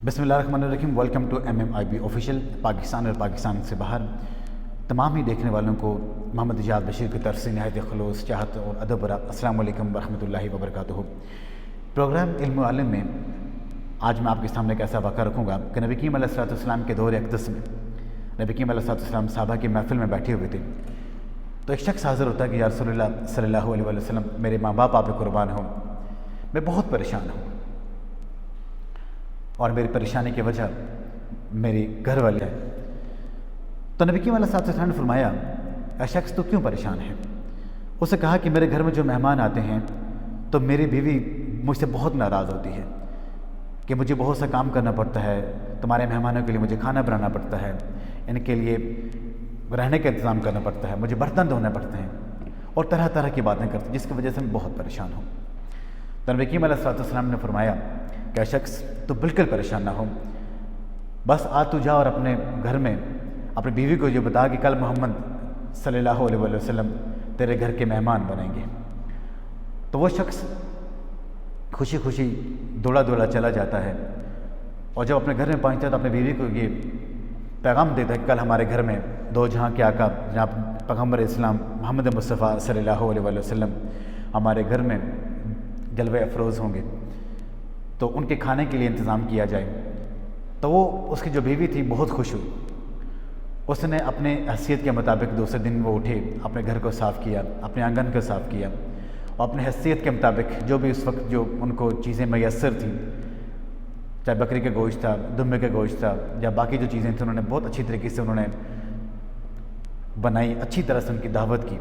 बिस्मिल्लाहिर्रहमानिर्रहीम। Welcome to MMIB official. Pakistan और पाकिस्तान से बाहर तमाम ही देखने वालों को मोहम्मद इजाज़ बशीर की तरफ से नहायत ख़ुलूस चाहत और अदब भरा अस्सलाम वालेकुम वरहमतुल्लाहि वबरकातुहू। प्रोग्राम इल्म आलिम में आज मैं आपके सामने एक ऐसा वाक़ा रखूँगा कि नबी करीम अलैहिस्सलाम के दौर अक़दस में नबी करीम अलैहिस्सलाम सहाबा की महफ़िल में बैठे हुए थे। तो एक शख्स हाज़िर होता है कि या रसूलल्लाह सल्लल्लाहु अलैहि वसल्लम, मेरे माँ बाप आप पे कुर्बान हों, मैं बहुत परेशान हूँ और मेरी परेशानी की वजह मेरी घर वाले हैं। तो नबी करीम अलैहिस्सलाम ने फरमाया, ऐ शख्स तो क्यों परेशान है? उसने कहा कि मेरे घर में जो मेहमान आते हैं तो मेरी बीवी मुझसे बहुत नाराज़ होती है कि मुझे बहुत सा काम करना पड़ता है, तुम्हारे मेहमानों के लिए मुझे खाना बनाना पड़ता है, इनके लिए रहने का इंतज़ाम करना पड़ता है, मुझे बर्तन धोने पड़ते हैं और तरह तरह की बातें करते हैं, जिसकी वजह से मैं बहुत परेशान हूँ। तो नबी करीम अलैहिस्सलाम ने फरमाया कि शख्स तो बिल्कुल परेशान ना हो, बस आज तू जा और अपने घर में अपनी बीवी को ये बता कि कल मोहम्मद सल्लल्लाहु अलैहि वसल्लम तेरे घर के मेहमान बनेंगे। तो वो शख्स खुशी खुशी दौड़ा दौड़ा चला जाता है और जब अपने घर में पहुंचता है तो अपनी बीवी को ये पैगाम देता है कि कल हमारे घर में दो जहां के आका जनाब पैगम्बर इस्लाम मोहम्मद मुस्तफ़ा सल्लल्लाहु अलैहि वसल्लम हमारे घर में जलवे अफरोज़ होंगे, तो उनके खाने के लिए इंतज़ाम किया जाए। तो वो उसकी जो बीवी थी बहुत खुश हुई। उसने अपने हैसियत के मुताबिक दूसरे दिन वो उठे, अपने घर को साफ़ किया, अपने आंगन को साफ़ किया और अपने हैसियत के मुताबिक जो भी उस वक्त जो उनको चीज़ें मैसर थी, चाहे बकरी का गोश्त था, दुम्बे का गोश्त था या बाकी जो चीज़ें थी, उन्होंने बहुत अच्छी तरीके से उन्होंने बनाई, अच्छी तरह से उनकी दावत की।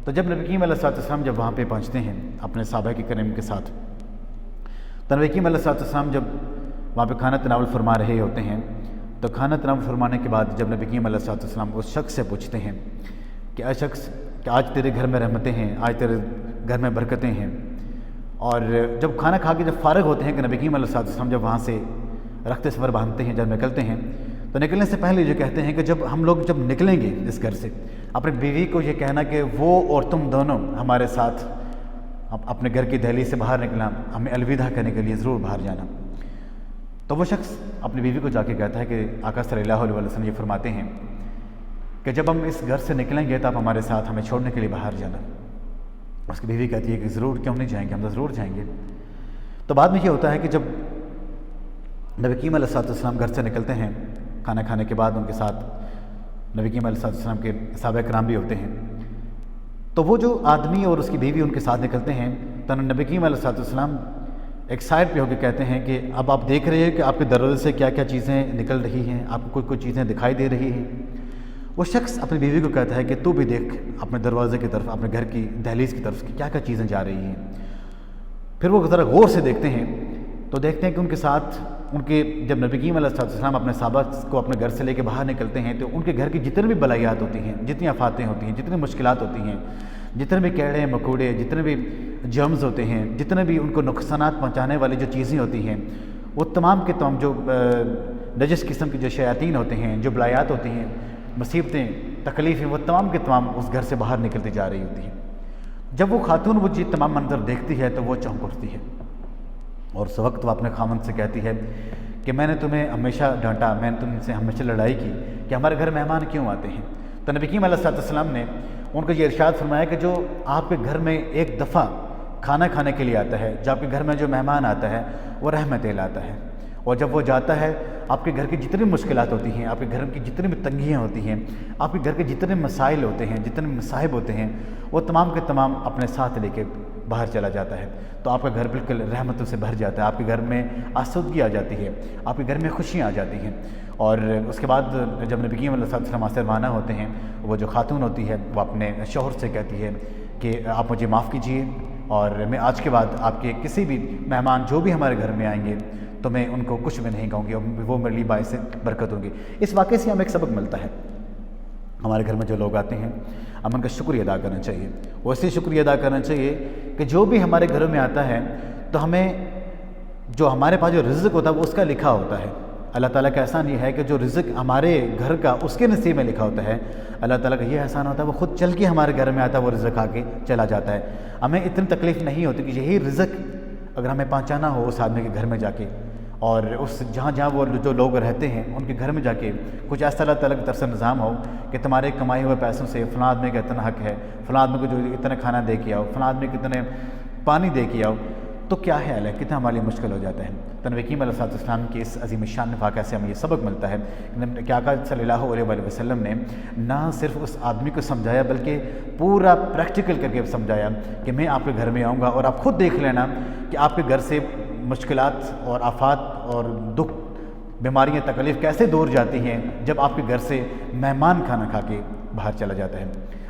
तो जब नबी करीम अलैहिस्सलाम जब वहाँ पे पहुँचते हैं अपने सहाबा के करम के साथ, तो नबी करीम अलैहिस्सलाम जब वहाँ पे खाना तनावल फरमा रहे होते हैं, तो खाना तनावल फरमाने के बाद जब नबी करीम अलैहिस्सलाम उस शख्स से पूछते हैं कि ऐ शख्स कि आज तेरे घर में रहमतें हैं, आज तेरे घर में बरकतें हैं। और जब खाना खा के जब फ़ारग होते हैं कि नबी करीम अलैहिस्सलाम जब वहाँ से रख्त सफ़र बांधते हैं, जब निकलते हैं, तो निकलने से पहले जो कहते हैं कि जब हम लोग जब निकलेंगे इस घर से, अपनी बीवी को ये कहना कि वो और तुम दोनों हमारे साथ अपने घर की दहलीज से बाहर निकलना, हमें अलविदा करने के लिए ज़रूर बाहर जाना। तो वो शख्स अपनी बीवी को जाके कहता है कि आका सल्लल्लाहु अलैहि वसल्लम ये फरमाते हैं कि जब हम इस घर से निकलेंगे तो आप हमारे साथ हमें छोड़ने के लिए बाहर जाना। उसकी बीवी कहती है कि ज़रूर, क्यों नहीं जाएंगे, हम तो ज़रूर जाएंगे। तो बाद में ये होता है कि जब नबी करीम अलैहिस्सलाम घर से निकलते हैं, खाना खाने के बाद उनके साथ नबी करीम अलैहिस्सलाम के सहाबा किराम भी होते हैं, तो वो जो आदमी और उसकी बीवी उनके साथ निकलते हैं, तो नबी करीम अलैहिस्सलाम एक साइड पे होकर कहते हैं कि अब आप देख रहे हैं कि आपके दरवाजे से क्या क्या चीज़ें निकल रही हैं, आपको कोई कोई चीज़ें दिखाई दे रही हैं। वो शख्स अपनी बीवी को कहता है कि तू भी देख अपने दरवाजे की तरफ, अपने घर की दहलीज की तरफ क्या क्या चीज़ें जा रही हैं। फिर वो ज़रा गौर से देखते हैं तो देखते हैं कि उनके साथ उनके जब नबी करीम अलैहिस्सलाम अपने सहाबा को अपने घर से लेकर बाहर निकलते हैं, तो उनके घर की जितनी भी बलायात होती हैं, जितनी आफातें होती हैं, जितनी मुश्किलात होती हैं, जितने भी कीड़े मकोड़े, जितने भी जर्म्स होते हैं, जितने भी उनको नुकसानात पहुंचाने वाली जो चीज़ें होती हैं, वो तमाम के तमाम जो नजस किस्म की जो शयातीन होते हैं, जो बलायात होती हैं, मुसीबतें, तकलीफ़ें, वो तमाम के तमाम उस घर से बाहर निकलती जा रही होती हैं। जब वो खातून वो चीज़ तमाम मंजर देखती है तो वो चौंक उठती है और उस वक्त वो अपने खामन से कहती है कि मैंने तुम्हें हमेशा डांटा, मैंने तुमसे हमेशा लड़ाई की कि हमारे घर मेहमान क्यों आते हैं। तो नबी करीम अलैहिस्सलाम ने उनको ये इरशाद फरमाया कि जो आपके घर में एक दफ़ा खाना खाने के लिए आता है, जो आपके घर में जो मेहमान आता है, वो रहमत लाता है, और जब वो जाता है आपके घर की जितनी मुश्किलात होती हैं, आपके घर की जितनी भी तंगियाँ होती हैं, आपके घर के जितने मसाइल होते हैं, जितने मसाइब होते हैं, वो तमाम के तमाम अपने साथ लेके बाहर चला जाता है। तो आपका घर बिल्कुल रहमतों से भर जाता है, आपके घर में आसूदगी आ जाती है, आपके घर में खुशियाँ आ जाती हैं। और उसके बाद जब नबी करीम अलैहिस्सलाम से रवाना होते हैं, वो जो खातून होती है वो अपने शौहर से कहती है कि आप मुझे माफ़ कीजिए और मैं आज के बाद आपके किसी भी मेहमान जो भी हमारे घर में आएंगे तो मैं उनको कुछ भी नहीं कहूँगी और वो मेरे लिए बाइस बरकत होंगी। इस वाक़े से हमें एक सबक मिलता है, हमारे घर में जो लोग आते हैं हमें उनका शुक्रिया अदा करना चाहिए। वैसे शुक्रिया अदा करना चाहिए कि जो भी हमारे घरों में आता है तो हमें जो हमारे पास जो रिज़्क़ होता है वो उसका लिखा होता है। अल्लाह ताला का एहसान ये है कि जो रिज़्क़ हमारे घर का उसके नसीब में लिखा होता है, अल्लाह ताला का ये एहसान होता है वो ख़ुद चल के हमारे घर में आता है, वो रिज़्क़ आके चला जाता है। हमें इतनी तकलीफ़ नहीं होती कि यही रिज़्क़ अगर हमें पहुँचाना हो उस आदमी के घर में जाके اور اس جہاں جہاں وہ جو لوگ رہتے ہیں ان کے گھر میں جا کے کچھ ایسا اللہ تعالیٰ کی طرف سے نظام ہو کہ تمہارے کمائے ہوئے پیسوں سے فلاں آدمی کا اتنا حق ہے، فلاں آدمی کو جو اتنا کھانا دے کے آؤ، فلاں آدمی کو اتنے پانی دے کے آؤ، تو کیا خیال ہے کتنا ہمارے لیے مشکل ہو جاتا ہے۔ تو نبی کریم علیہ السلام کی اس عظیم شان واقعہ سے ہمیں یہ سبق ملتا ہے کہ آقا صلی اللہ علیہ وآلہ وسلم نے نہ صرف اس آدمی کو سمجھایا بلکہ پورا پریکٹیکل کر کے سمجھایا کہ میں آپ کے گھر میں آؤں گا اور آپ خود دیکھ لینا کہ آپ کے گھر سے مشکلات اور آفات اور دکھ، بیماریاں، تکلیف کیسے دور جاتی ہیں جب آپ کے گھر سے مہمان کھانا کھا کے باہر چلا جاتا ہے۔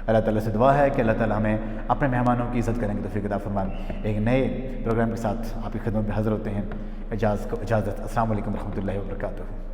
اللہ تعالیٰ سے دعا ہے کہ اللہ تعالیٰ ہمیں اپنے مہمانوں کی عزت کرنے کی توفیق عطا فرمائے۔ ایک نئے پروگرام کے ساتھ آپ کی خدمت میں حاضر ہوتے ہیں۔ اجازت۔ السلام علیکم ورحمۃ اللہ وبرکاتہ۔